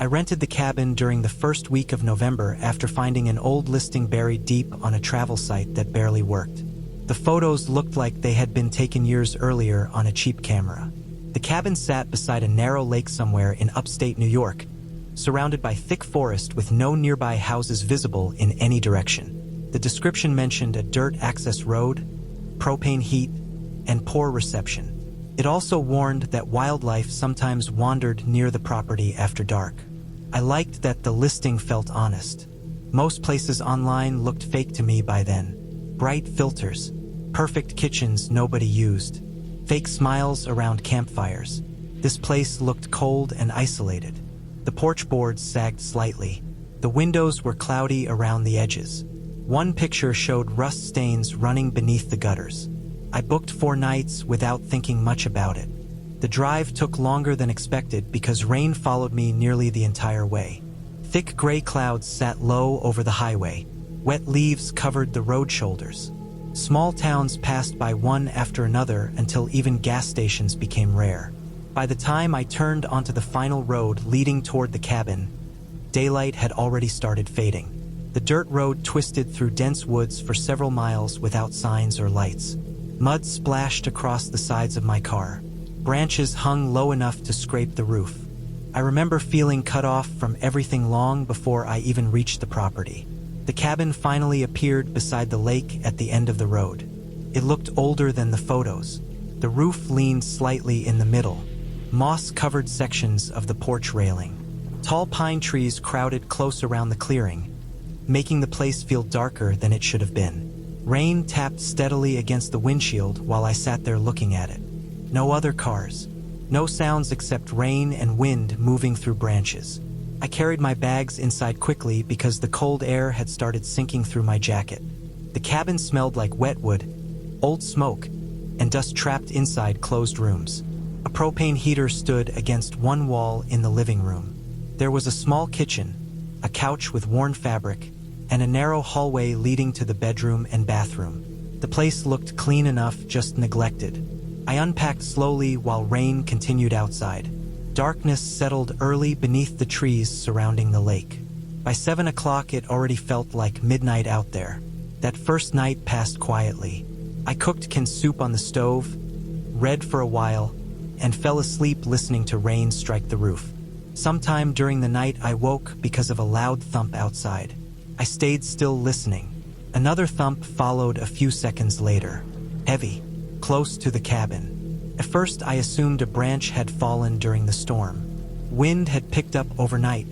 I rented the cabin during the first week of November after finding an old listing buried deep on a travel site that barely worked. The photos looked like they had been taken years earlier on a cheap camera. The cabin sat beside a narrow lake somewhere in upstate New York, surrounded by thick forest with no nearby houses visible in any direction. The description mentioned a dirt access road, propane heat, and poor reception. It also warned that wildlife sometimes wandered near the property after dark. I liked that the listing felt honest. Most places online looked fake to me by then. Bright filters, perfect kitchens nobody used, fake smiles around campfires. This place looked cold and isolated. The porch boards sagged slightly. The windows were cloudy around the edges. One picture showed rust stains running beneath the gutters. I booked 4 nights without thinking much about it. The drive took longer than expected because rain followed me nearly the entire way. Thick gray clouds sat low over the highway. Wet leaves covered the road shoulders. Small towns passed by one after another until even gas stations became rare. By the time I turned onto the final road leading toward the cabin, daylight had already started fading. The dirt road twisted through dense woods for several miles without signs or lights. Mud splashed across the sides of my car. Branches hung low enough to scrape the roof. I remember feeling cut off from everything long before I even reached the property. The cabin finally appeared beside the lake at the end of the road. It looked older than the photos. The roof leaned slightly in the middle. Moss-covered sections of the porch railing. Tall pine trees crowded close around the clearing, making the place feel darker than it should have been. Rain tapped steadily against the windshield while I sat there looking at it. No other cars. No sounds except rain and wind moving through branches. I carried my bags inside quickly because the cold air had started sinking through my jacket. The cabin smelled like wet wood, old smoke, and dust trapped inside closed rooms. A propane heater stood against one wall in the living room. There was a small kitchen, a couch with worn fabric, and a narrow hallway leading to the bedroom and bathroom. The place looked clean enough, just neglected. I unpacked slowly while rain continued outside. Darkness settled early beneath the trees surrounding the lake. By 7 o'clock it already felt like midnight out there. That first night passed quietly. I cooked canned soup on the stove, read for a while, and fell asleep listening to rain strike the roof. Sometime during the night I woke because of a loud thump outside. I stayed still listening. Another thump followed a few seconds later. Heavy, close to the cabin. At first I assumed a branch had fallen during the storm. Wind had picked up overnight,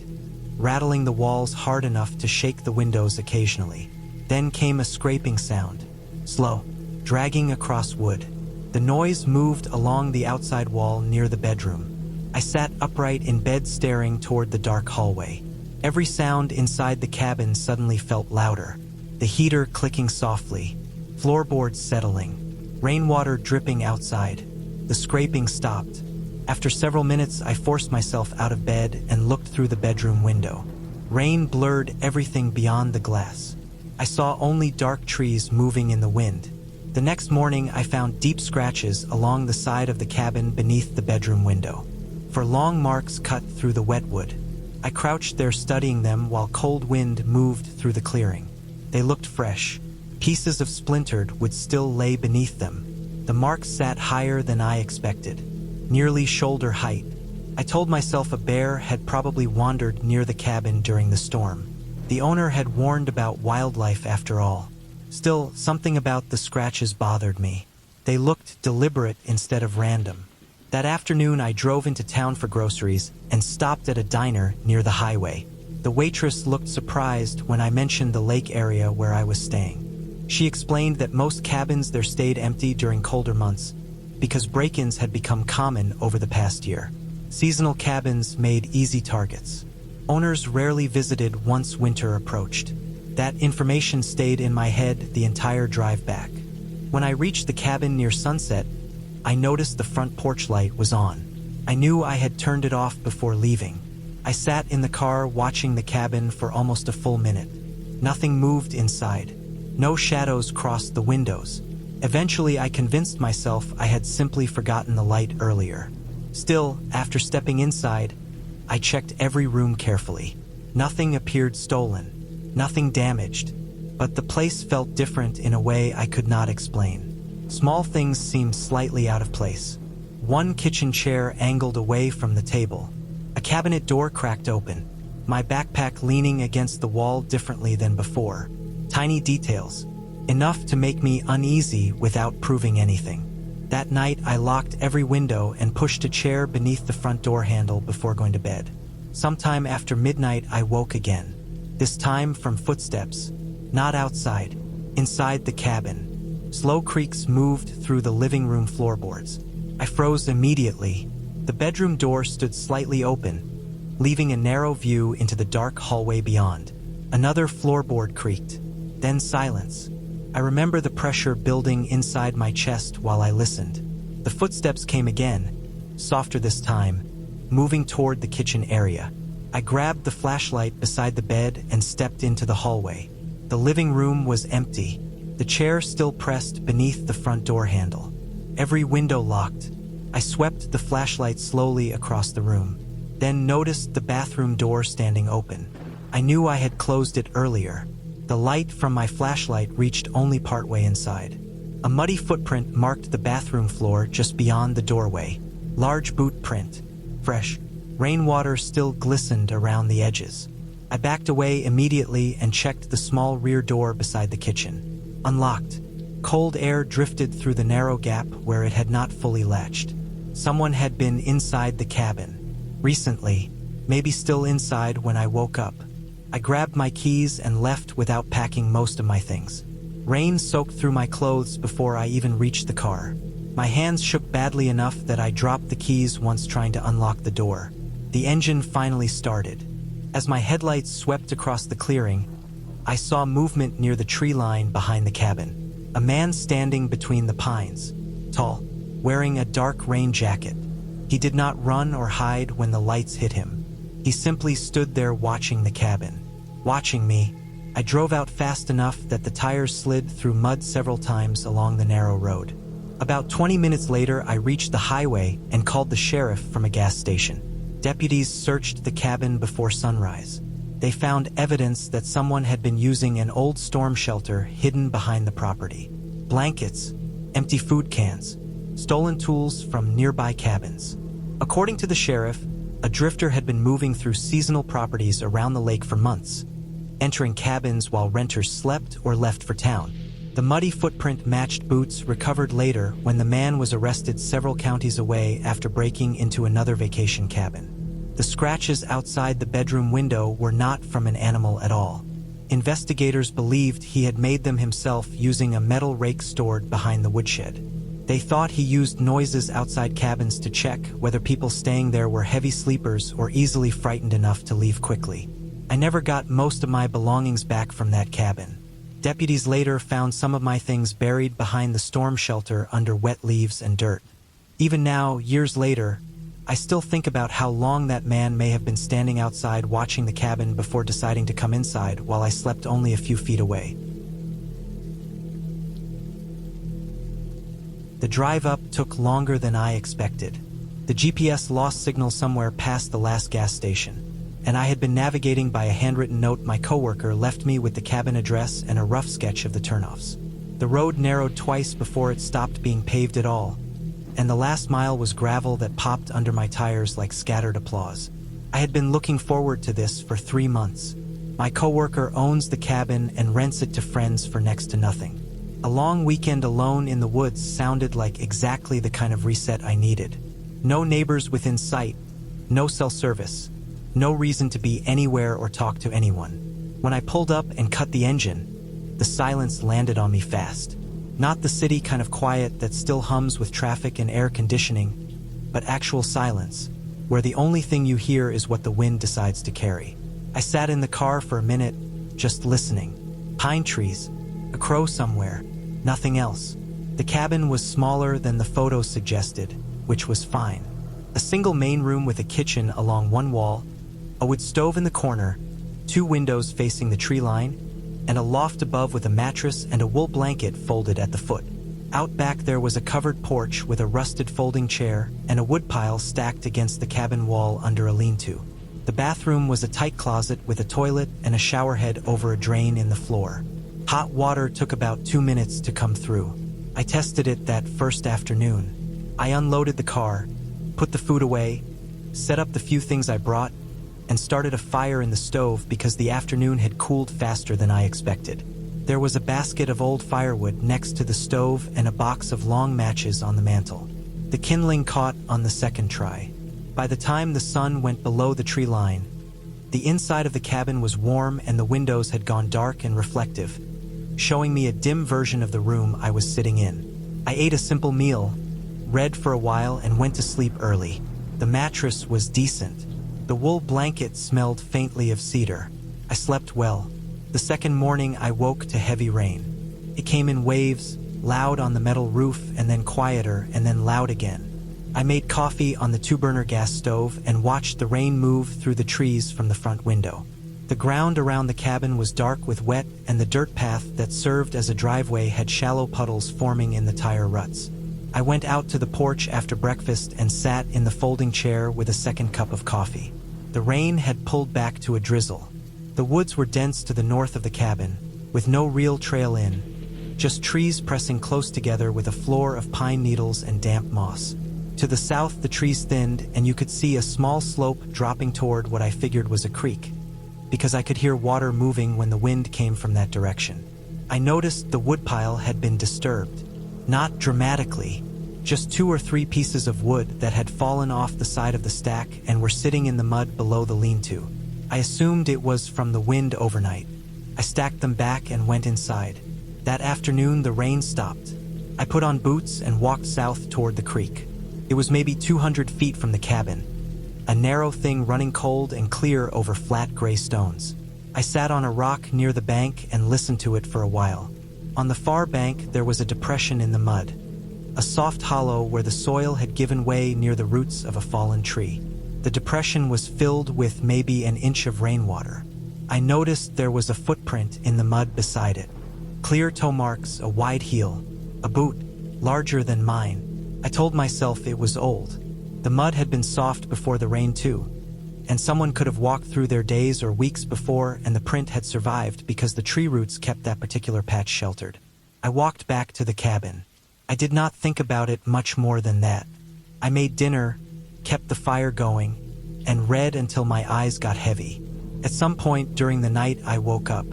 rattling the walls hard enough to shake the windows occasionally. Then came a scraping sound, slow, dragging across wood. The noise moved along the outside wall near the bedroom. I sat upright in bed staring toward the dark hallway. Every sound inside the cabin suddenly felt louder. The heater clicking softly, floorboards settling, rainwater dripping outside. The scraping stopped. After several minutes, I forced myself out of bed and looked through the bedroom window. Rain blurred everything beyond the glass. I saw only dark trees moving in the wind. The next morning, I found deep scratches along the side of the cabin beneath the bedroom window. For long marks cut through the wet wood. I crouched there studying them while cold wind moved through the clearing. They looked fresh. Pieces of splintered wood still lay beneath them. The marks sat higher than I expected, nearly shoulder height. I told myself a bear had probably wandered near the cabin during the storm. The owner had warned about wildlife after all. Still, something about the scratches bothered me. They looked deliberate instead of random. That afternoon I drove into town for groceries and stopped at a diner near the highway. The waitress looked surprised when I mentioned the lake area where I was staying. She explained that most cabins there stayed empty during colder months because break-ins had become common over the past year. Seasonal cabins made easy targets. Owners rarely visited once winter approached. That information stayed in my head the entire drive back. When I reached the cabin near sunset, I noticed the front porch light was on. I knew I had turned it off before leaving. I sat in the car watching the cabin for almost a full minute. Nothing moved inside. No shadows crossed the windows. Eventually, I convinced myself I had simply forgotten the light earlier. Still, after stepping inside, I checked every room carefully. Nothing appeared stolen, nothing damaged, but the place felt different in a way I could not explain. Small things seemed slightly out of place. One kitchen chair angled away from the table. A cabinet door cracked open, my backpack leaning against the wall differently than before. Tiny details, enough to make me uneasy without proving anything. That night, I locked every window and pushed a chair beneath the front door handle before going to bed. Sometime after midnight, I woke again. This time from footsteps, not outside, inside the cabin. Slow creaks moved through the living room floorboards. I froze immediately. The bedroom door stood slightly open, leaving a narrow view into the dark hallway beyond. Another floorboard creaked, then silence. I remember the pressure building inside my chest while I listened. The footsteps came again, softer this time, moving toward the kitchen area. I grabbed the flashlight beside the bed and stepped into the hallway. The living room was empty, the chair still pressed beneath the front door handle. Every window locked. I swept the flashlight slowly across the room, then noticed the bathroom door standing open. I knew I had closed it earlier. The light from my flashlight reached only partway inside. A muddy footprint marked the bathroom floor just beyond the doorway. Large boot print. Fresh. Rainwater still glistened around the edges. I backed away immediately and checked the small rear door beside the kitchen. Unlocked. Cold air drifted through the narrow gap where it had not fully latched. Someone had been inside the cabin. Recently, maybe still inside when I woke up. I grabbed my keys and left without packing most of my things. Rain soaked through my clothes before I even reached the car. My hands shook badly enough that I dropped the keys once trying to unlock the door. The engine finally started. As my headlights swept across the clearing, I saw movement near the tree line behind the cabin. A man standing between the pines, tall, wearing a dark rain jacket. He did not run or hide when the lights hit him. He simply stood there watching the cabin. Watching me, I drove out fast enough that the tires slid through mud several times along the narrow road. About 20 minutes later, I reached the highway and called the sheriff from a gas station. Deputies searched the cabin before sunrise. They found evidence that someone had been using an old storm shelter hidden behind the property. Blankets, empty food cans, stolen tools from nearby cabins. According to the sheriff, a drifter had been moving through seasonal properties around the lake for months, entering cabins while renters slept or left for town. The muddy footprint matched boots recovered later when the man was arrested several counties away after breaking into another vacation cabin. The scratches outside the bedroom window were not from an animal at all. Investigators believed he had made them himself using a metal rake stored behind the woodshed. They thought he used noises outside cabins to check whether people staying there were heavy sleepers or easily frightened enough to leave quickly. I never got most of my belongings back from that cabin. Deputies later found some of my things buried behind the storm shelter under wet leaves and dirt. Even now, years later, I still think about how long that man may have been standing outside watching the cabin before deciding to come inside while I slept only a few feet away. The drive up took longer than I expected. The GPS lost signal somewhere past the last gas station, and I had been navigating by a handwritten note my coworker left me with the cabin address and a rough sketch of the turnoffs. The road narrowed twice before it stopped being paved at all, and the last mile was gravel that popped under my tires like scattered applause. I had been looking forward to this for 3 months. My coworker owns the cabin and rents it to friends for next to nothing. A long weekend alone in the woods sounded like exactly the kind of reset I needed. No neighbors within sight, no cell service, no reason to be anywhere or talk to anyone. When I pulled up and cut the engine, the silence landed on me fast. Not the city kind of quiet that still hums with traffic and air conditioning, but actual silence, where the only thing you hear is what the wind decides to carry. I sat in the car for a minute, just listening. Pine trees, a crow somewhere, nothing else. The cabin was smaller than the photos suggested, which was fine. A single main room with a kitchen along one wall, a wood stove in the corner, 2 windows facing the tree line, and a loft above with a mattress and a wool blanket folded at the foot. Out back there was a covered porch with a rusted folding chair and a woodpile stacked against the cabin wall under a lean-to. The bathroom was a tight closet with a toilet and a shower head over a drain in the floor. Hot water took about 2 minutes to come through. I tested it that first afternoon. I unloaded the car, put the food away, set up the few things I brought, and started a fire in the stove because the afternoon had cooled faster than I expected. There was a basket of old firewood next to the stove and a box of long matches on the mantel. The kindling caught on the second try. By the time the sun went below the tree line, the inside of the cabin was warm and the windows had gone dark and reflective, showing me a dim version of the room I was sitting in. I ate a simple meal, read for a while, and went to sleep early. The mattress was decent. The wool blanket smelled faintly of cedar. I slept well. The second morning I woke to heavy rain. It came in waves, loud on the metal roof and then quieter and then loud again. I made coffee on the 2-burner gas stove and watched the rain move through the trees from the front window. The ground around the cabin was dark with wet, and the dirt path that served as a driveway had shallow puddles forming in the tire ruts. I went out to the porch after breakfast and sat in the folding chair with a second cup of coffee. The rain had pulled back to a drizzle. The woods were dense to the north of the cabin, with no real trail in, just trees pressing close together with a floor of pine needles and damp moss. To the south, the trees thinned, and you could see a small slope dropping toward what I figured was a creek, because I could hear water moving when the wind came from that direction. I noticed the woodpile had been disturbed. Not dramatically, just 2 or 3 pieces of wood that had fallen off the side of the stack and were sitting in the mud below the lean-to. I assumed it was from the wind overnight. I stacked them back and went inside. That afternoon, the rain stopped. I put on boots and walked south toward the creek. It was maybe 200 feet from the cabin, a narrow thing running cold and clear over flat gray stones. I sat on a rock near the bank and listened to it for a while. On the far bank, there was a depression in the mud, a soft hollow where the soil had given way near the roots of a fallen tree. The depression was filled with maybe an inch of rainwater. I noticed there was a footprint in the mud beside it. Clear toe marks, a wide heel, a boot, larger than mine. I told myself it was old. The mud had been soft before the rain too, and someone could have walked through there days or weeks before and the print had survived because the tree roots kept that particular patch sheltered. I walked back to the cabin. I did not think about it much more than that. I made dinner, kept the fire going, and read until my eyes got heavy. At some point during the night I woke up.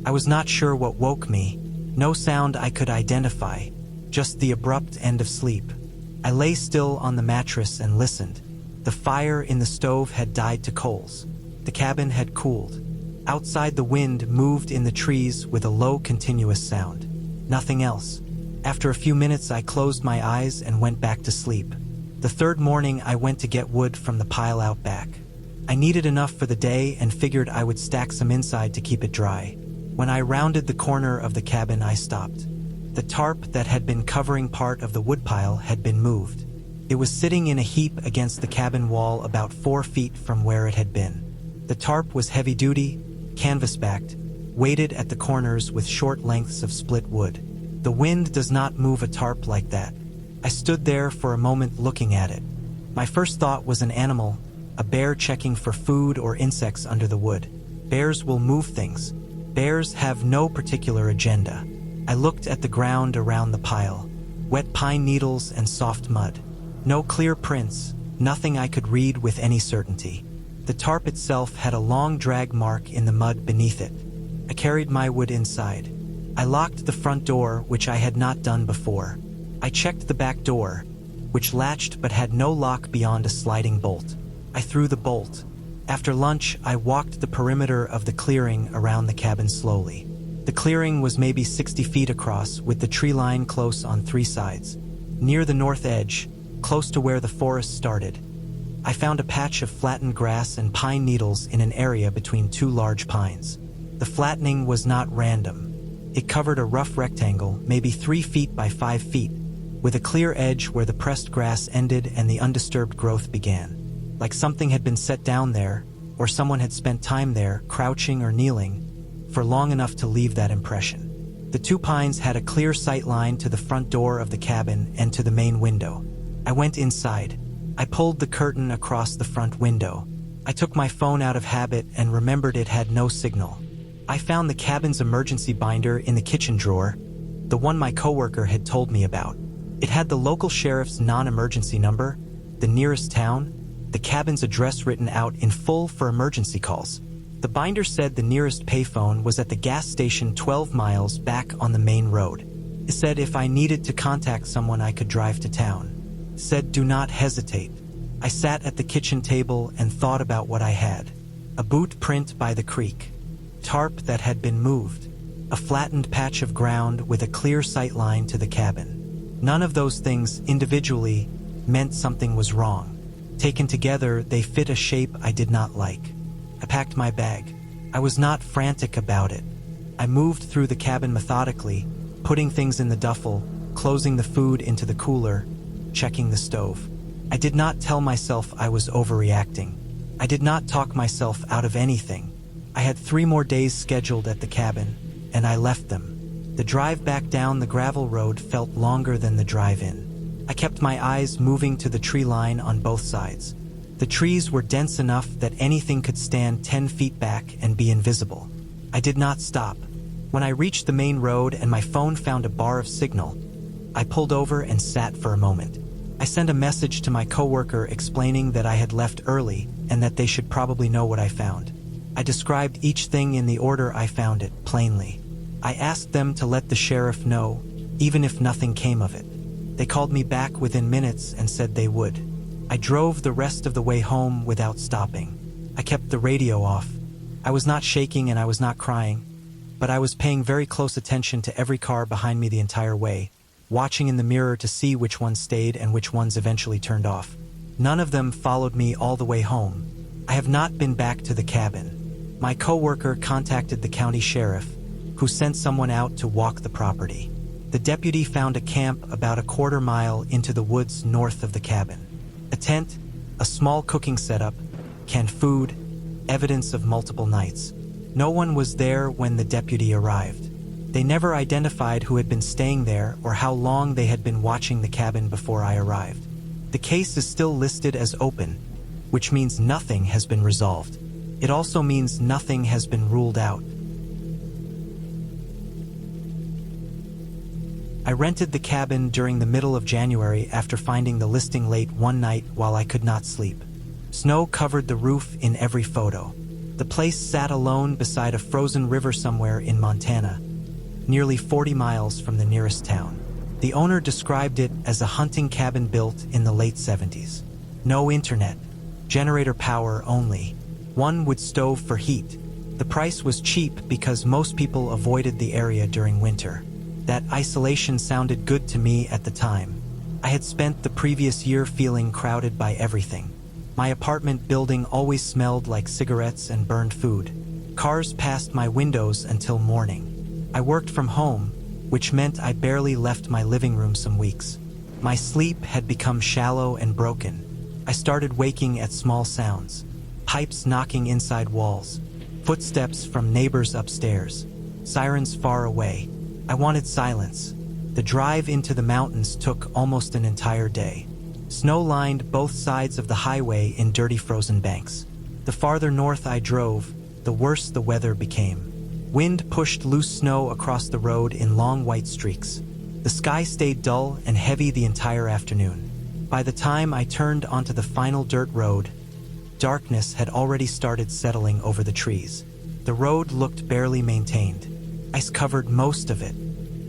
I was not sure what woke me. No sound I could identify, just the abrupt end of sleep. I lay still on the mattress and listened. The fire in the stove had died to coals. The cabin had cooled. Outside, the wind moved in the trees with a low, continuous sound. Nothing else. After a few minutes, I closed my eyes and went back to sleep. The third morning, I went to get wood from the pile out back. I needed enough for the day and figured I would stack some inside to keep it dry. When I rounded the corner of the cabin, I stopped. The tarp that had been covering part of the woodpile had been moved. It was sitting in a heap against the cabin wall about 4 feet from where it had been. The tarp was heavy-duty, canvas-backed, weighted at the corners with short lengths of split wood. The wind does not move a tarp like that. I stood there for a moment looking at it. My first thought was an animal, a bear checking for food or insects under the wood. Bears will move things. Bears have no particular agenda. I looked at the ground around the pile. Wet pine needles and soft mud. No clear prints, nothing I could read with any certainty. The tarp itself had a long drag mark in the mud beneath it. I carried my wood inside. I locked the front door, which I had not done before. I checked the back door, which latched but had no lock beyond a sliding bolt. I threw the bolt. After lunch, I walked the perimeter of the clearing around the cabin slowly. The clearing was maybe 60 feet across, with the tree line close on 3 sides. Near the north edge, close to where the forest started, I found a patch of flattened grass and pine needles in an area between 2 large pines. The flattening was not random. It covered a rough rectangle, maybe 3 feet by 5 feet, with a clear edge where the pressed grass ended and the undisturbed growth began. Like something had been set down there, or someone had spent time there, crouching or kneeling, for long enough to leave that impression. The 2 pines had a clear sight line to the front door of the cabin and to the main window. I went inside. I pulled the curtain across the front window. I took my phone out of habit and remembered it had no signal. I found the cabin's emergency binder in the kitchen drawer, the one my coworker had told me about. It had the local sheriff's non-emergency number, the nearest town, the cabin's address written out in full for emergency calls. The binder said the nearest payphone was at the gas station 12 miles back on the main road. It said if I needed to contact someone I could drive to town. It said do not hesitate. I sat at the kitchen table and thought about what I had. A boot print by the creek, tarp that had been moved, a flattened patch of ground with a clear sight line to the cabin. None of those things individually meant something was wrong. Taken together, they fit a shape I did not like. I packed my bag. I was not frantic about it. I moved through the cabin methodically, putting things in the duffel, closing the food into the cooler, checking the stove. I did not tell myself I was overreacting. I did not talk myself out of anything. I had 3 more days scheduled at the cabin, and I left them. The drive back down the gravel road felt longer than the drive in. I kept my eyes moving to the tree line on both sides. The trees were dense enough that anything could stand 10 feet back and be invisible. I did not stop. When I reached the main road and my phone found a bar of signal, I pulled over and sat for a moment. I sent a message to my coworker explaining that I had left early and that they should probably know what I found. I described each thing in the order I found it, plainly. I asked them to let the sheriff know, even if nothing came of it. They called me back within minutes and said they would. I drove the rest of the way home without stopping. I kept the radio off. I was not shaking and I was not crying, but I was paying very close attention to every car behind me the entire way, watching in the mirror to see which ones stayed and which ones eventually turned off. None of them followed me all the way home. I have not been back to the cabin. My coworker contacted the county sheriff, who sent someone out to walk the property. The deputy found a camp about a quarter mile into the woods north of the cabin. A tent, a small cooking setup, canned food, evidence of multiple nights. No one was there when the deputy arrived. They never identified who had been staying there or how long they had been watching the cabin before I arrived. The case is still listed as open, which means nothing has been resolved. It also means nothing has been ruled out. I rented the cabin during the middle of January after finding the listing late one night while I could not sleep. Snow covered the roof in every photo. The place sat alone beside a frozen river somewhere in Montana, nearly 40 miles from the nearest town. The owner described it as a hunting cabin built in the late 70s. No internet, generator power only. One wood stove for heat. The price was cheap because most people avoided the area during winter. That isolation sounded good to me at the time. I had spent the previous year feeling crowded by everything. My apartment building always smelled like cigarettes and burned food. Cars passed my windows until morning. I worked from home, which meant I barely left my living room some weeks. My sleep had become shallow and broken. I started waking at small sounds. Pipes knocking inside walls. Footsteps from neighbors upstairs. Sirens far away. I wanted silence. The drive into the mountains took almost an entire day. Snow lined both sides of the highway in dirty frozen banks. The farther north I drove, the worse the weather became. Wind pushed loose snow across the road in long white streaks. The sky stayed dull and heavy the entire afternoon. By the time I turned onto the final dirt road, darkness had already started settling over the trees. The road looked barely maintained. Ice covered most of it.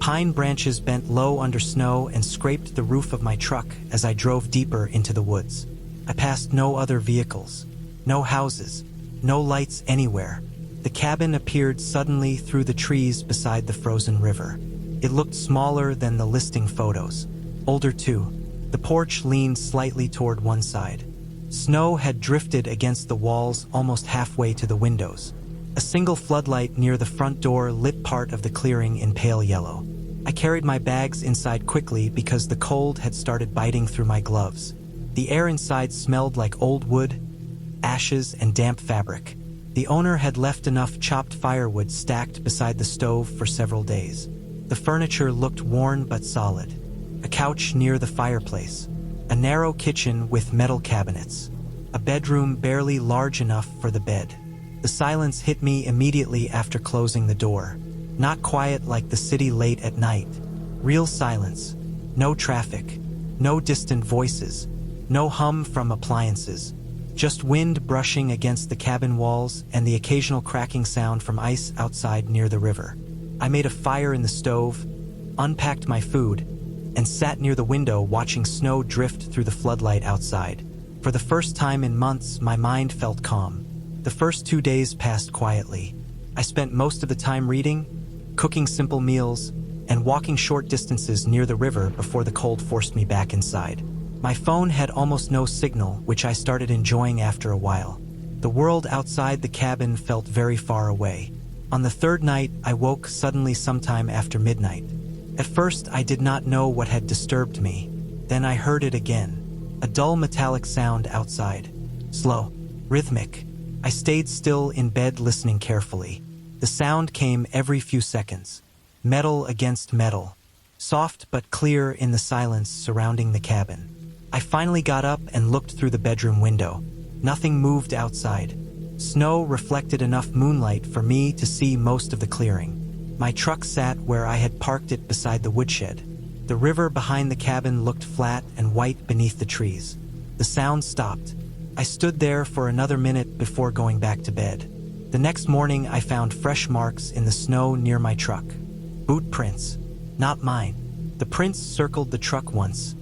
Pine branches bent low under snow and scraped the roof of my truck as I drove deeper into the woods. I passed no other vehicles, no houses, no lights anywhere. The cabin appeared suddenly through the trees beside the frozen river. It looked smaller than the listing photos. Older too. The porch leaned slightly toward one side. Snow had drifted against the walls almost halfway to the windows. A single floodlight near the front door lit part of the clearing in pale yellow. I carried my bags inside quickly because the cold had started biting through my gloves. The air inside smelled like old wood, ashes, and damp fabric. The owner had left enough chopped firewood stacked beside the stove for several days. The furniture looked worn but solid. A couch near the fireplace. A narrow kitchen with metal cabinets. a bedroom barely large enough for the bed. The silence hit me immediately after closing the door. Not quiet like the city late at night. Real silence. No traffic. No distant voices. No hum from appliances. Just wind brushing against the cabin walls and the occasional cracking sound from ice outside near the river. I made a fire in the stove, unpacked my food, and sat near the window watching snow drift through the floodlight outside. For the first time in months, my mind felt calm. The first 2 days passed quietly. I spent most of the time reading, cooking simple meals, and walking short distances near the river before the cold forced me back inside. My phone had almost no signal, which I started enjoying after a while. The world outside the cabin felt very far away. On the third night, I woke suddenly sometime after midnight. At first, I did not know what had disturbed me. Then I heard it again. A dull metallic sound outside. Slow. Rhythmic. I stayed still in bed listening carefully. The sound came every few seconds. Metal against metal. Soft but clear in the silence surrounding the cabin. I finally got up and looked through the bedroom window. Nothing moved outside. Snow reflected enough moonlight for me to see most of the clearing. My truck sat where I had parked it beside the woodshed. The river behind the cabin looked flat and white beneath the trees. The sound stopped. I stood there for another minute before going back to bed. The next morning, I found fresh marks in the snow near my truck. Boot prints. Not mine. The prints circled the truck once,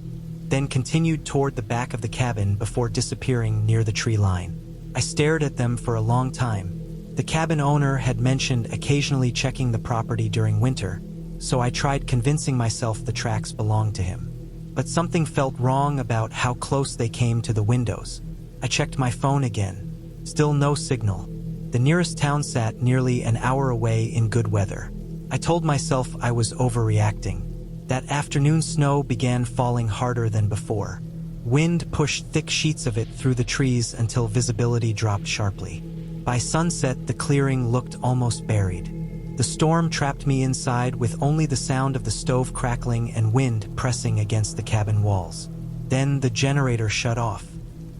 then continued toward the back of the cabin before disappearing near the tree line. I stared at them for a long time. The cabin owner had mentioned occasionally checking the property during winter, so I tried convincing myself the tracks belonged to him. But something felt wrong about how close they came to the windows. I checked my phone again. Still no signal. The nearest town sat nearly an hour away in good weather. I told myself I was overreacting. That afternoon snow began falling harder than before. Wind pushed thick sheets of it through the trees until visibility dropped sharply. By sunset, the clearing looked almost buried. The storm trapped me inside with only the sound of the stove crackling and wind pressing against the cabin walls. Then the generator shut off.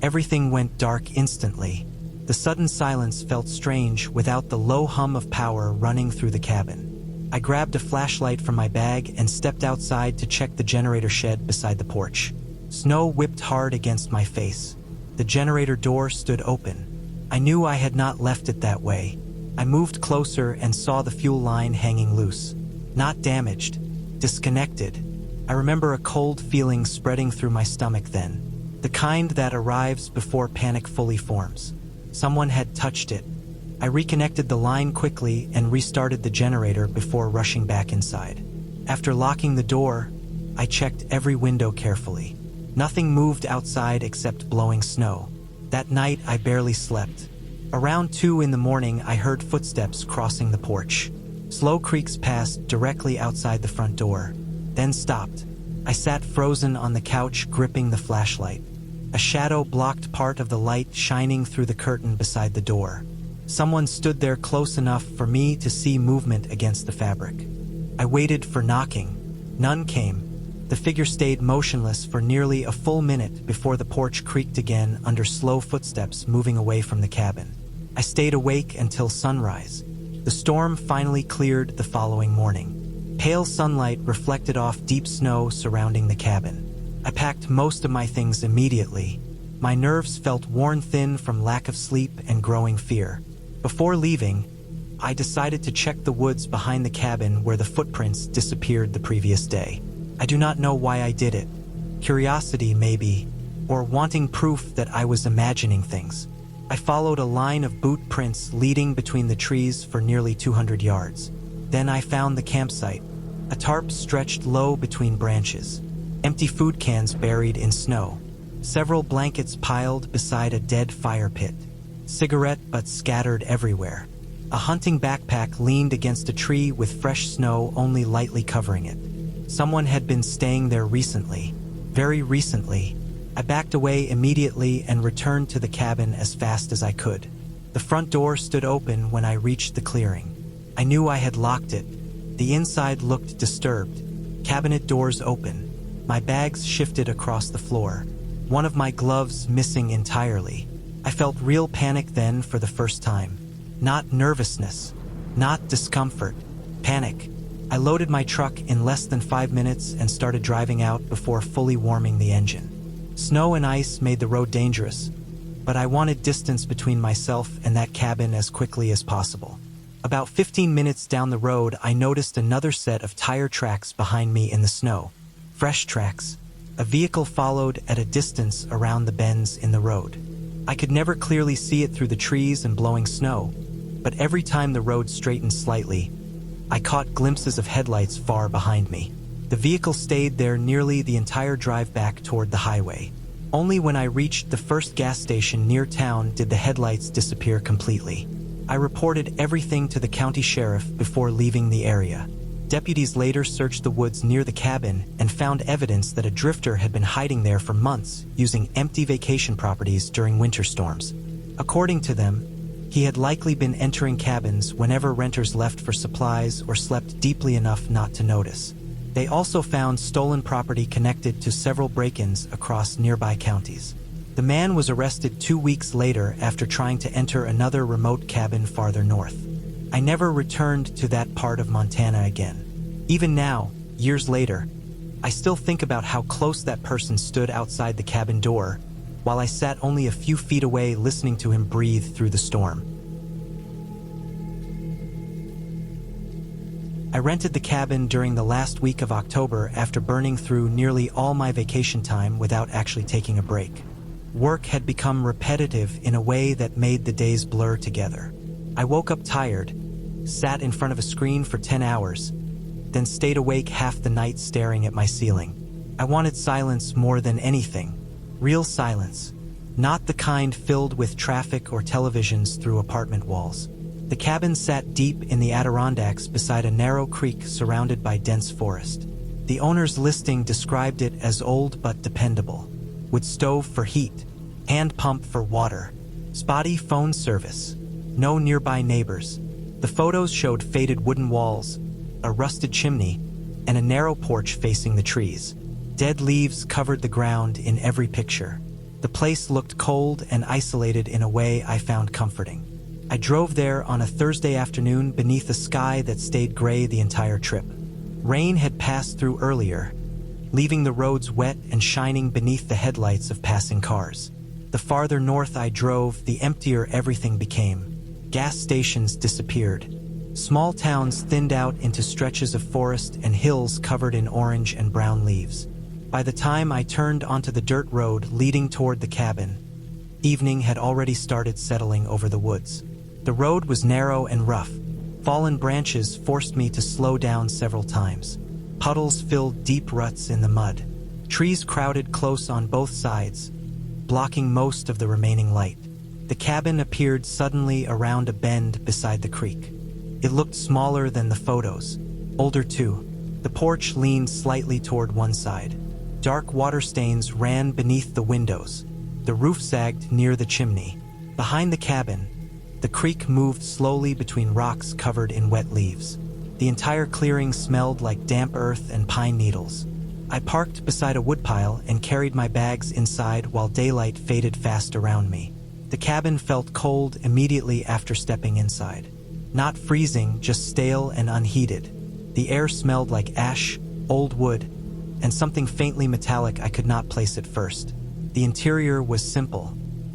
Everything went dark instantly. The sudden silence felt strange without the low hum of power running through the cabin. I grabbed a flashlight from my bag and stepped outside to check the generator shed beside the porch. Snow whipped hard against my face. The generator door stood open. I knew I had not left it that way. I moved closer and saw the fuel line hanging loose. Not damaged, disconnected. I remember a cold feeling spreading through my stomach then. The kind that arrives before panic fully forms. Someone had touched it. I reconnected the line quickly and restarted the generator before rushing back inside. After locking the door, I checked every window carefully. Nothing moved outside except blowing snow. That night, I barely slept. Around 2 in the morning, I heard footsteps crossing the porch. Slow creaks passed directly outside the front door, then stopped. I sat frozen on the couch, gripping the flashlight. A shadow blocked part of the light shining through the curtain beside the door. Someone stood there close enough for me to see movement against the fabric. I waited for knocking. None came. The figure stayed motionless for nearly a full minute before the porch creaked again under slow footsteps moving away from the cabin. I stayed awake until sunrise. The storm finally cleared the following morning. Pale sunlight reflected off deep snow surrounding the cabin. I packed most of my things immediately. My nerves felt worn thin from lack of sleep and growing fear. Before leaving, I decided to check the woods behind the cabin where the footprints disappeared the previous day. I do not know why I did it. Curiosity, maybe, or wanting proof that I was imagining things. I followed a line of boot prints leading between the trees for nearly 200 yards. Then I found the campsite. A tarp stretched low between branches. Empty food cans buried in snow. Several blankets piled beside a dead fire pit. Cigarette butts scattered everywhere. A hunting backpack leaned against a tree with fresh snow only lightly covering it. Someone had been staying there recently. Very recently. I backed away immediately and returned to the cabin as fast as I could. The front door stood open when I reached the clearing. I knew I had locked it. The inside looked disturbed. Cabinet doors open. My bags shifted across the floor. One of my gloves missing entirely. I felt real panic then for the first time. Not nervousness, not discomfort, panic. I loaded my truck in less than 5 minutes and started driving out before fully warming the engine. Snow and ice made the road dangerous, but I wanted distance between myself and that cabin as quickly as possible. About 15 minutes down the road, I noticed another set of tire tracks behind me in the snow. Fresh tracks. A vehicle followed at a distance around the bends in the road. I could never clearly see it through the trees and blowing snow, but every time the road straightened slightly, I caught glimpses of headlights far behind me. The vehicle stayed there nearly the entire drive back toward the highway. Only when I reached the first gas station near town did the headlights disappear completely. I reported everything to the county sheriff before leaving the area. Deputies later searched the woods near the cabin and found evidence that a drifter had been hiding there for months using empty vacation properties during winter storms. According to them, he had likely been entering cabins whenever renters left for supplies or slept deeply enough not to notice. They also found stolen property connected to several break-ins across nearby counties. The man was arrested 2 weeks later after trying to enter another remote cabin farther north. I never returned to that part of Montana again. Even now, years later, I still think about how close that person stood outside the cabin door, while I sat only a few feet away listening to him breathe through the storm. I rented the cabin during the last week of October after burning through nearly all my vacation time without actually taking a break. Work had become repetitive in a way that made the days blur together. I woke up tired, sat in front of a screen for 10 hours, then stayed awake half the night staring at my ceiling. I wanted silence more than anything. Real silence. Not the kind filled with traffic or televisions through apartment walls. The cabin sat deep in the Adirondacks beside a narrow creek surrounded by dense forest. The owner's listing described it as old but dependable, with stove for heat, hand pump for water, spotty phone service, no nearby neighbors. The photos showed faded wooden walls, a rusted chimney, and a narrow porch facing the trees. Dead leaves covered the ground in every picture. The place looked cold and isolated in a way I found comforting. I drove there on a Thursday afternoon beneath a sky that stayed gray the entire trip. Rain had passed through earlier, leaving the roads wet and shining beneath the headlights of passing cars. The farther north I drove, the emptier everything became. Gas stations disappeared. Small towns thinned out into stretches of forest and hills covered in orange and brown leaves. By the time I turned onto the dirt road leading toward the cabin, evening had already started settling over the woods. The road was narrow and rough. Fallen branches forced me to slow down several times. Puddles filled deep ruts in the mud. Trees crowded close on both sides, blocking most of the remaining light. The cabin appeared suddenly around a bend beside the creek. It looked smaller than the photos, older too. The porch leaned slightly toward one side. Dark water stains ran beneath the windows. The roof sagged near the chimney. Behind the cabin, the creek moved slowly between rocks covered in wet leaves. The entire clearing smelled like damp earth and pine needles. I parked beside a woodpile and carried my bags inside while daylight faded fast around me. The cabin felt cold immediately after stepping inside. Not freezing, just stale and unheated. The air smelled like ash, old wood, and something faintly metallic I could not place at first. The interior was simple.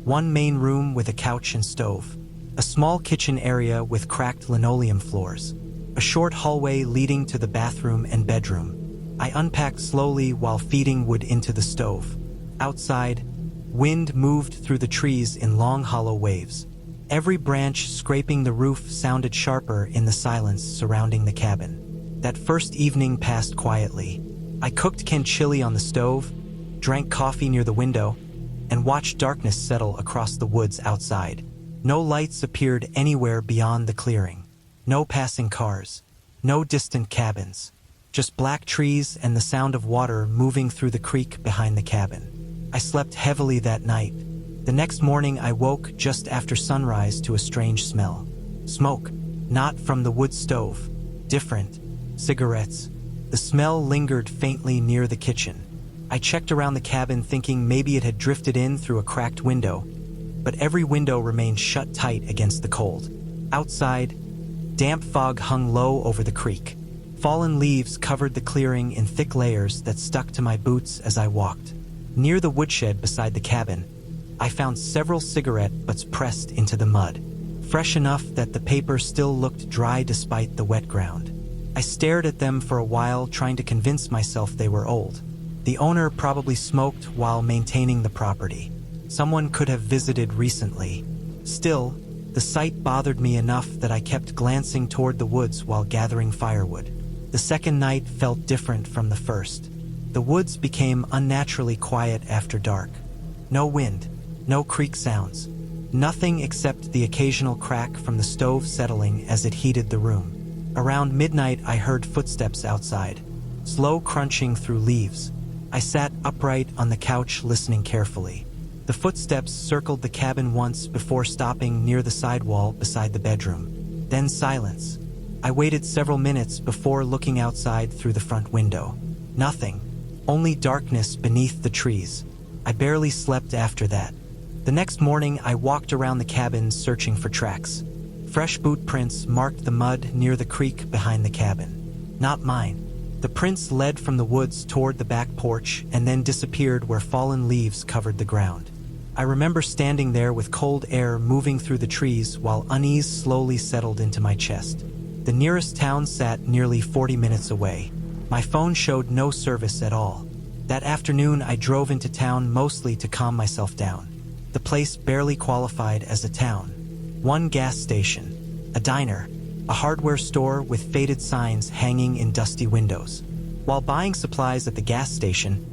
One main room with a couch and stove. A small kitchen area with cracked linoleum floors. A short hallway leading to the bathroom and bedroom. I unpacked slowly while feeding wood into the stove. Outside, wind moved through the trees in long hollow waves. Every branch scraping the roof sounded sharper in the silence surrounding the cabin. That first evening passed quietly. I cooked canned chili on the stove, drank coffee near the window, and watched darkness settle across the woods outside. No lights appeared anywhere beyond the clearing. No passing cars. No distant cabins. Just black trees and the sound of water moving through the creek behind the cabin. I slept heavily that night. The next morning I woke just after sunrise to a strange smell. Smoke. Not from the wood stove. Different. Cigarettes. The smell lingered faintly near the kitchen. I checked around the cabin thinking maybe it had drifted in through a cracked window, but every window remained shut tight against the cold. Outside, damp fog hung low over the creek. Fallen leaves covered the clearing in thick layers that stuck to my boots as I walked. Near the woodshed beside the cabin, I found several cigarette butts pressed into the mud, fresh enough that the paper still looked dry despite the wet ground. I stared at them for a while, trying to convince myself they were old. The owner probably smoked while maintaining the property. Someone could have visited recently. Still, the sight bothered me enough that I kept glancing toward the woods while gathering firewood. The second night felt different from the first. The woods became unnaturally quiet after dark. No wind, no creek sounds, nothing except the occasional crack from the stove settling as it heated the room. Around midnight, I heard footsteps outside, slow crunching through leaves. I sat upright on the couch, listening carefully. The footsteps circled the cabin once before stopping near the sidewall beside the bedroom. Then silence. I waited several minutes before looking outside through the front window. Nothing, only darkness beneath the trees. I barely slept after that. The next morning, I walked around the cabin searching for tracks. Fresh boot prints marked the mud near the creek behind the cabin. Not mine. The prints led from the woods toward the back porch and then disappeared where fallen leaves covered the ground. I remember standing there with cold air moving through the trees while unease slowly settled into my chest. The nearest town sat nearly 40 minutes away. My phone showed no service at all. That afternoon, I drove into town mostly to calm myself down. The place barely qualified as a town. One gas station, a diner, a hardware store with faded signs hanging in dusty windows. While buying supplies at the gas station,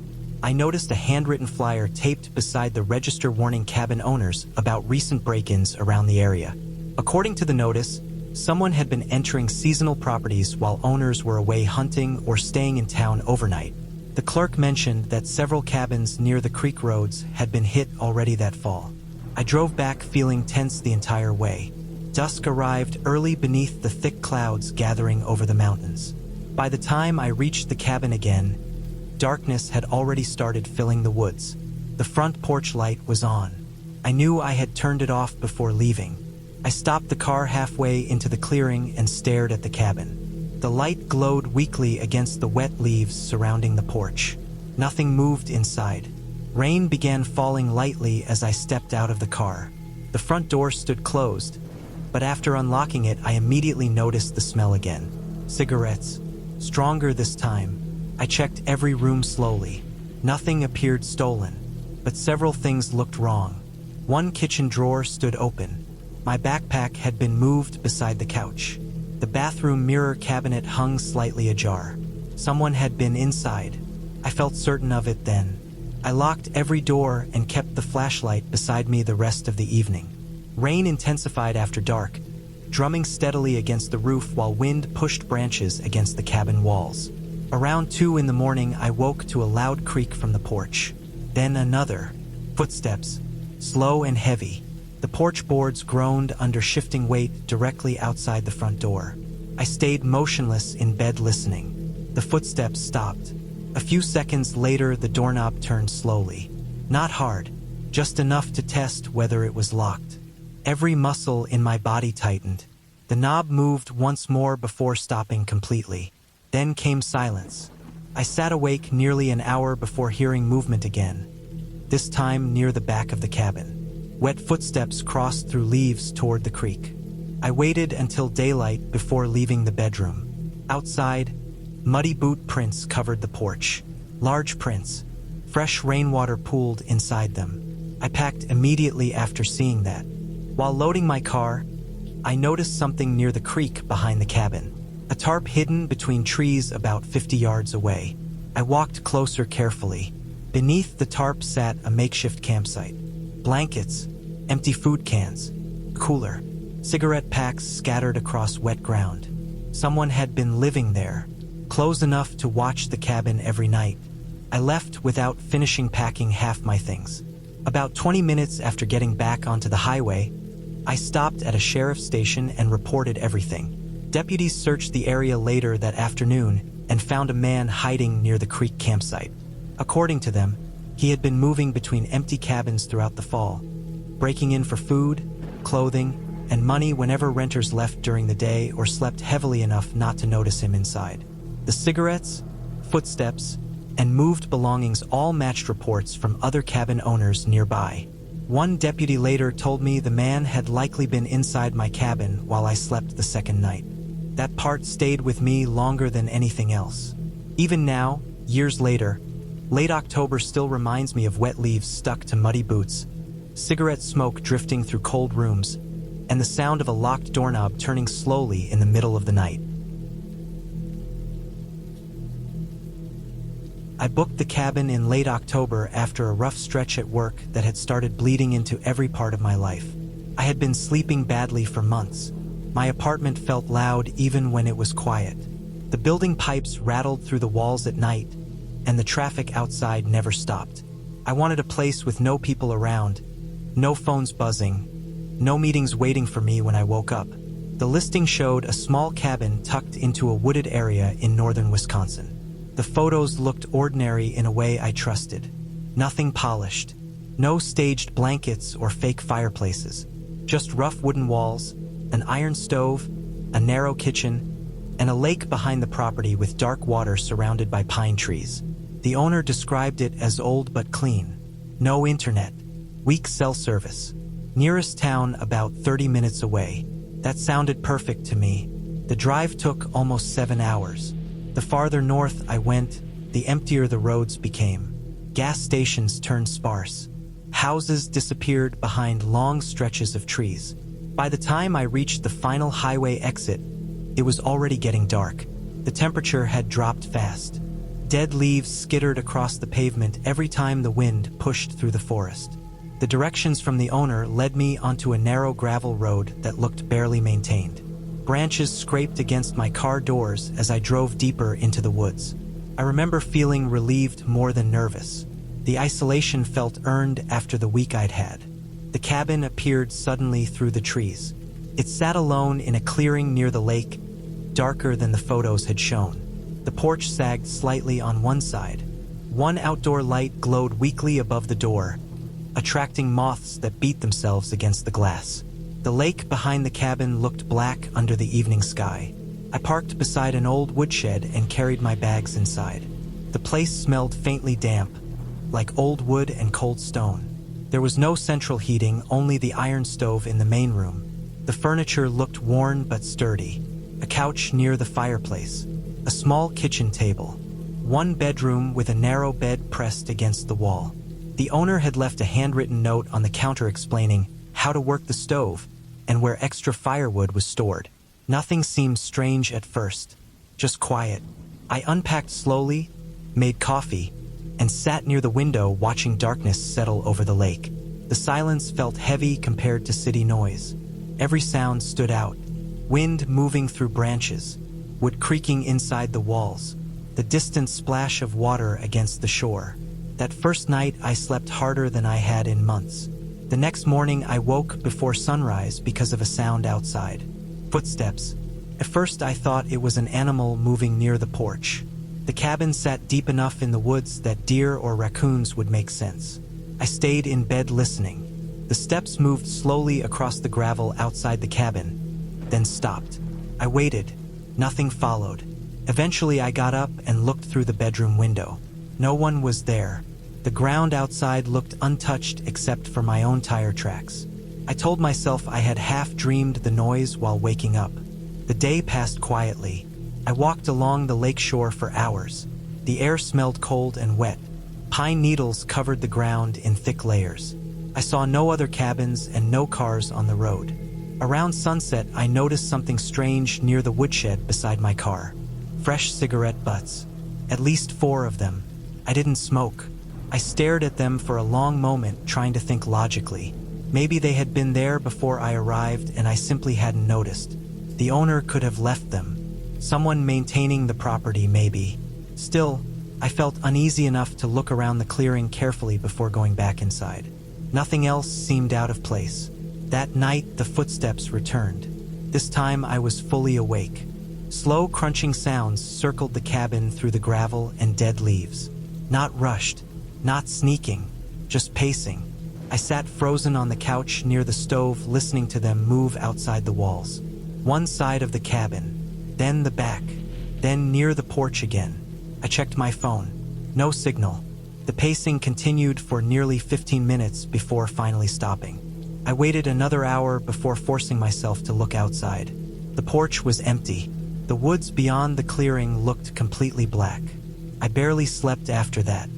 I noticed a handwritten flyer taped beside the register warning cabin owners about recent break-ins around the area. According to the notice, someone had been entering seasonal properties while owners were away hunting or staying in town overnight. The clerk mentioned that several cabins near the creek roads had been hit already that fall. I drove back feeling tense the entire way. Dusk arrived early beneath the thick clouds gathering over the mountains. By the time I reached the cabin again, darkness had already started filling the woods. The front porch light was on. I knew I had turned it off before leaving. I stopped the car halfway into the clearing and stared at the cabin. The light glowed weakly against the wet leaves surrounding the porch. Nothing moved inside. Rain began falling lightly as I stepped out of the car. The front door stood closed, but after unlocking it, I immediately noticed the smell again. Cigarettes. Stronger this time. I checked every room slowly. Nothing appeared stolen, but several things looked wrong. One kitchen drawer stood open. My backpack had been moved beside the couch. The bathroom mirror cabinet hung slightly ajar. Someone had been inside. I felt certain of it then. I locked every door and kept the flashlight beside me the rest of the evening. Rain intensified after dark, drumming steadily against the roof while wind pushed branches against the cabin walls. Around 2 in the morning, I woke to a loud creak from the porch. Then another. Footsteps, slow and heavy. The porch boards groaned under shifting weight directly outside the front door. I stayed motionless in bed listening. The footsteps stopped. A few seconds later, the doorknob turned slowly. Not hard, just enough to test whether it was locked. Every muscle in my body tightened. The knob moved once more before stopping completely. Then came silence. I sat awake nearly an hour before hearing movement again, this time near the back of the cabin. Wet footsteps crossed through leaves toward the creek. I waited until daylight before leaving the bedroom. Outside, muddy boot prints covered the porch. Large prints. Fresh rainwater pooled inside them. I packed immediately after seeing that. While loading my car, I noticed something near the creek behind the cabin. A tarp hidden between trees about 50 yards away. I walked closer carefully. Beneath the tarp sat a makeshift campsite. Blankets, empty food cans, cooler, cigarette packs scattered across wet ground. Someone had been living there, close enough to watch the cabin every night. I left without finishing packing half my things. About 20 minutes after getting back onto the highway, I stopped at a sheriff's station and reported everything. Deputies searched the area later that afternoon and found a man hiding near the creek campsite. According to them, he had been moving between empty cabins throughout the fall. breaking in for food, clothing, and money whenever renters left during the day or slept heavily enough not to notice him inside. The cigarettes, footsteps, and moved belongings all matched reports from other cabin owners nearby. One deputy later told me the man had likely been inside my cabin while I slept the second night. That part stayed with me longer than anything else. Even now, years later, late October still reminds me of wet leaves stuck to muddy boots, cigarette smoke drifting through cold rooms, and the sound of a locked doorknob turning slowly in the middle of the night. I booked the cabin in late October after a rough stretch at work that had started bleeding into every part of my life. I had been sleeping badly for months. My apartment felt loud even when it was quiet. The building pipes rattled through the walls at night, and the traffic outside never stopped. I wanted a place with no people around, no phones buzzing, no meetings waiting for me when I woke up. The listing showed a small cabin tucked into a wooded area in northern Wisconsin. The photos looked ordinary in a way I trusted. Nothing polished. No staged blankets or fake fireplaces. Just rough wooden walls, an iron stove, a narrow kitchen, and a lake behind the property with dark water surrounded by pine trees. The owner described it as old but clean. No internet. Weak cell service. Nearest town about 30 minutes away. That sounded perfect to me. The drive took almost 7 hours. The farther north I went, the emptier the roads became. Gas stations turned sparse. Houses disappeared behind long stretches of trees. By the time I reached the final highway exit, it was already getting dark. The temperature had dropped fast. Dead leaves skittered across the pavement every time the wind pushed through the forest. The directions from the owner led me onto a narrow gravel road that looked barely maintained. Branches scraped against my car doors as I drove deeper into the woods. I remember feeling relieved more than nervous. The isolation felt earned after the week I'd had. The cabin appeared suddenly through the trees. It sat alone in a clearing near the lake, darker than the photos had shown. The porch sagged slightly on one side. One outdoor light glowed weakly above the door, attracting moths that beat themselves against the glass. The lake behind the cabin looked black under the evening sky. I parked beside an old woodshed and carried my bags inside. The place smelled faintly damp, like old wood and cold stone. There was no central heating, only the iron stove in the main room. The furniture looked worn but sturdy. A couch near the fireplace. A small kitchen table. One bedroom with a narrow bed pressed against the wall. The owner had left a handwritten note on the counter explaining how to work the stove and where extra firewood was stored. Nothing seemed strange at first, just quiet. I unpacked slowly, made coffee, and sat near the window watching darkness settle over the lake. The silence felt heavy compared to city noise. Every sound stood out. Wind moving through branches, wood creaking inside the walls, the distant splash of water against the shore. That first night I slept harder than I had in months. The next morning I woke before sunrise because of a sound outside. Footsteps. At first I thought it was an animal moving near the porch. The cabin sat deep enough in the woods that deer or raccoons would make sense. I stayed in bed listening. The steps moved slowly across the gravel outside the cabin, then stopped. I waited. Nothing followed. Eventually I got up and looked through the bedroom window. No one was there. The ground outside looked untouched except for my own tire tracks. I told myself I had half-dreamed the noise while waking up. The day passed quietly. I walked along the lake shore for hours. The air smelled cold and wet. Pine needles covered the ground in thick layers. I saw no other cabins and no cars on the road. Around sunset, I noticed something strange near the woodshed beside my car. Fresh cigarette butts. At least 4 of them. I didn't smoke. I stared at them for a long moment, trying to think logically. Maybe they had been there before I arrived and I simply hadn't noticed. The owner could have left them. Someone maintaining the property, maybe. Still, I felt uneasy enough to look around the clearing carefully before going back inside. Nothing else seemed out of place. That night, the footsteps returned. This time I was fully awake. Slow crunching sounds circled the cabin through the gravel and dead leaves. Not rushed, not sneaking, just pacing. I sat frozen on the couch near the stove, listening to them move outside the walls. One side of the cabin, then the back, then near the porch again. I checked my phone. No signal. The pacing continued for nearly 15 minutes before finally stopping. I waited another hour before forcing myself to look outside. The porch was empty. The woods beyond the clearing looked completely black. I barely slept after that.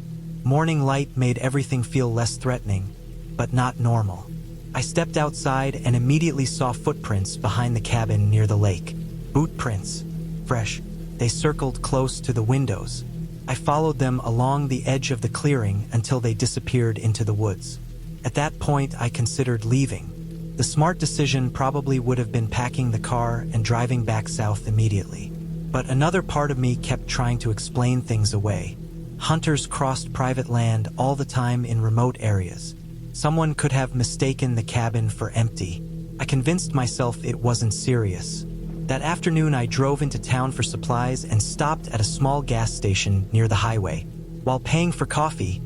Morning light made everything feel less threatening, but not normal. I stepped outside and immediately saw footprints behind the cabin near the lake. Boot prints. Fresh. They circled close to the windows. I followed them along the edge of the clearing until they disappeared into the woods. At that point, I considered leaving. The smart decision probably would have been packing the car and driving back south immediately. But another part of me kept trying to explain things away. Hunters crossed private land all the time in remote areas. Someone could have mistaken the cabin for empty. I convinced myself it wasn't serious. That afternoon, I drove into town for supplies and stopped at a small gas station near the highway. While paying for coffee,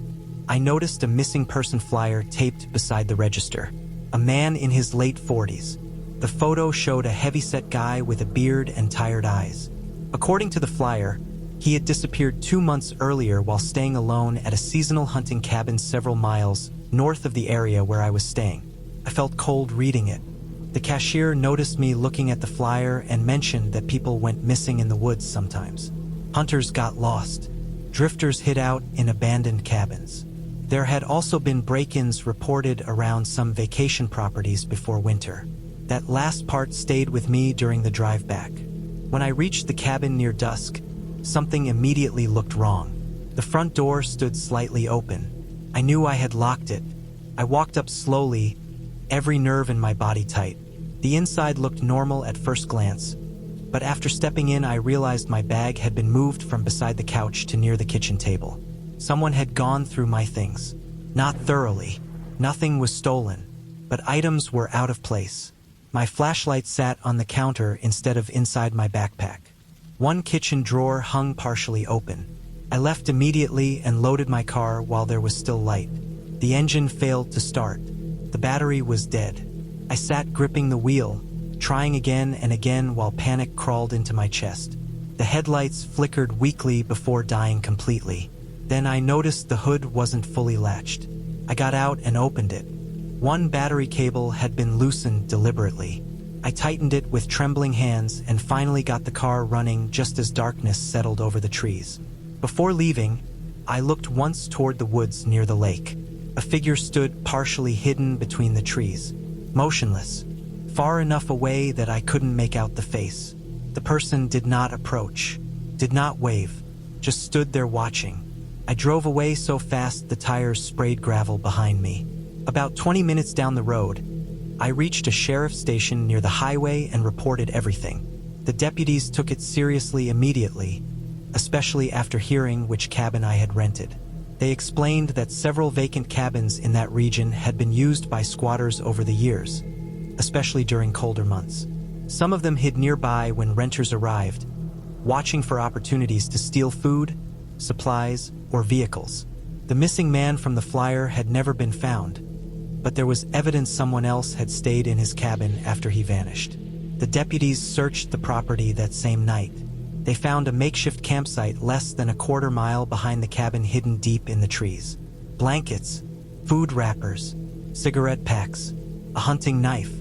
I noticed a missing person flyer taped beside the register. A man in his late 40s. The photo showed a heavy-set guy with a beard and tired eyes. According to the flyer, he had disappeared 2 months earlier while staying alone at a seasonal hunting cabin several miles north of the area where I was staying. I felt cold reading it. The cashier noticed me looking at the flyer and mentioned that people went missing in the woods sometimes. Hunters got lost. Drifters hid out in abandoned cabins. There had also been break-ins reported around some vacation properties before winter. That last part stayed with me during the drive back. When I reached the cabin near dusk, something immediately looked wrong. The front door stood slightly open. I knew I had locked it. I walked up slowly, every nerve in my body tight. The inside looked normal at first glance, but after stepping in, I realized my bag had been moved from beside the couch to near the kitchen table. Someone had gone through my things. Not thoroughly. Nothing was stolen, but items were out of place. My flashlight sat on the counter instead of inside my backpack. One kitchen drawer hung partially open. I left immediately and loaded my car while there was still light. The engine failed to start. The battery was dead. I sat gripping the wheel, trying again and again while panic crawled into my chest. The headlights flickered weakly before dying completely. Then I noticed the hood wasn't fully latched. I got out and opened it. One battery cable had been loosened deliberately. I tightened it with trembling hands and finally got the car running just as darkness settled over the trees. Before leaving, I looked once toward the woods near the lake. A figure stood partially hidden between the trees, motionless, far enough away that I couldn't make out the face. The person did not approach, did not wave, just stood there watching. I drove away so fast the tires sprayed gravel behind me. About 20 minutes down the road, I reached a sheriff's station near the highway and reported everything. The deputies took it seriously immediately, especially after hearing which cabin I had rented. They explained that several vacant cabins in that region had been used by squatters over the years, especially during colder months. Some of them hid nearby when renters arrived, watching for opportunities to steal food, supplies, or vehicles. The missing man from the flyer had never been found, but there was evidence someone else had stayed in his cabin after he vanished. The deputies searched the property that same night. They found a makeshift campsite less than a quarter mile behind the cabin, hidden deep in the trees. Blankets, food wrappers, cigarette packs, a hunting knife,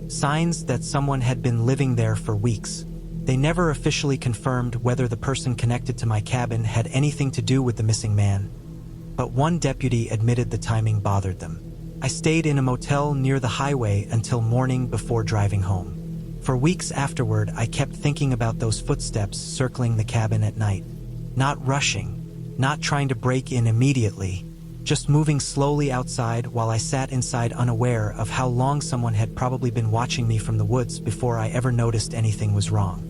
signs that someone had been living there for weeks. They never officially confirmed whether the person connected to my cabin had anything to do with the missing man, but one deputy admitted the timing bothered them. I stayed in a motel near the highway until morning before driving home. For weeks afterward, I kept thinking about those footsteps circling the cabin at night. Not rushing, not trying to break in immediately, just moving slowly outside while I sat inside, unaware of how long someone had probably been watching me from the woods before I ever noticed anything was wrong.